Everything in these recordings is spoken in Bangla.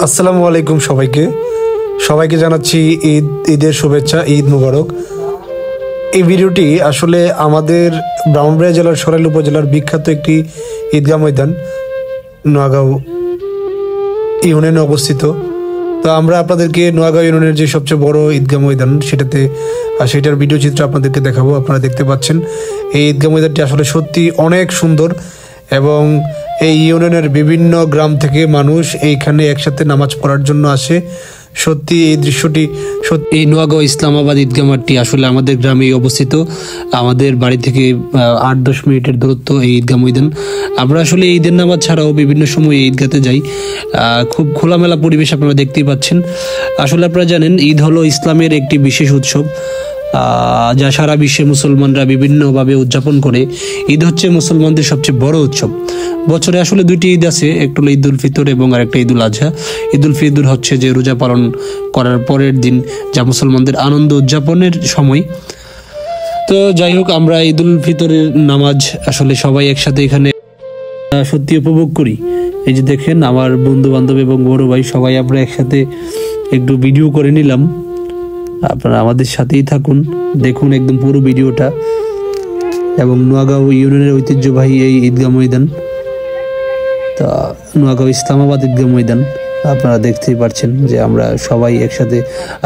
আসসালামু আলাইকুম সবাইকে জানাচ্ছি ঈদের শুভেচ্ছা। ঈদ মুবারক। এই ভিডিওটি আসলে আমাদের ব্রাহ্মণবাড়িয়া জেলার সরাইল উপজেলার বিখ্যাত একটি ঈদগাহ ময়দান নোয়াগাঁও ইউনিয়নে অবস্থিত। তো আমরা আপনাদেরকে নোয়াগাঁও ইউনিয়নের যে সবচেয়ে বড় ঈদগাহ ময়দান সেটার ভিডিও চিত্র আপনাদেরকে দেখাবো। আপনারা দেখতে পাচ্ছেন এই ঈদগাহ ময়দানটি আসলে সত্যি অনেক সুন্দর এবং এই ইউনিয়নের বিভিন্ন গ্রাম থেকে মানুষ এইখানে একসাথে নামাজ পড়ার জন্য আসে। সত্যি এই দৃশ্যটি এই নোয়াগাঁও ইসলামাবাদ ঈদগাহ মাঠটি আসলে আমাদের গ্রামে অবস্থিত। আমাদের বাড়ি থেকে 8-10 মিনিটের দূরত্ব এই ঈদগাহ ময়দান। আমরা আসলে ঈদের নামাজ ছাড়াও বিভিন্ন সময় এই ঈদগাতে যাই। খুব খোলামেলা পরিবেশ আপনারা দেখতেই পাচ্ছেন। আসলে আপনারা জানেন ঈদ হলো ইসলামের একটি বিশেষ উৎসব যা সারা বিশ্বে মুসলমানরা বিভিন্নভাবে উদযাপন করে। ঈদ হচ্ছে মুসলমানদের সবচেয়ে বড় উৎসব। বছরে আসলে দুইটি ঈদ আছে, একটা হলো ঈদ উল ফিতর এবং আরেকটা ঈদ উল আজহা। ঈদ উল ফিতর হচ্ছে যে রোজা পালন করার পরের দিন, যা মুসলমানদের আনন্দ উদযাপনের সময়। তো যাই হোক, আমরা ঈদ উল ফিতরের নামাজ আসলে সবাই একসাথে এখানে সত্যি উপভোগ করি। এই যে দেখেন, আমার বন্ধু বান্ধব এবং বড় ভাই সবাই আমরা একসাথে একটু ভিডিও করে নিলাম। আপনারা আমাদের সাথেই থাকুন, দেখুন একদম পুরো ভিডিওটা। এবং নোয়াগাঁও ইউনিয়নের ঐতিহ্যবাহী এই ঈদগাহ ময়দান, তা নোয়াগাঁও ইসলামাবাদ ঈদগাহ ময়দান, আপনারা দেখতেই পাচ্ছেন যে আমরা সবাই একসাথে।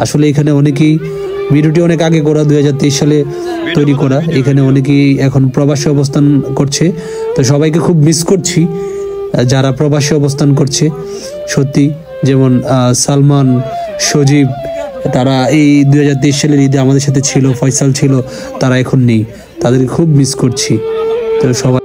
আসলে এখানে অনেকেই, ভিডিওটি অনেক আগে করা, 2023 সালে তৈরি করা। এখানে অনেকেই এখন প্রবাসে অবস্থান করছে। তো সবাইকে খুব মিস করছি যারা প্রবাসে অবস্থান করছে। সত্যি, যেমন সালমান, সজীব, তারা এই 2023 সালের ঈদে আমাদের সাথে ছিল, ফয়সাল ছিল, তারা এখন নেই। তাদেরকে খুব মিস করছি। তো সবাই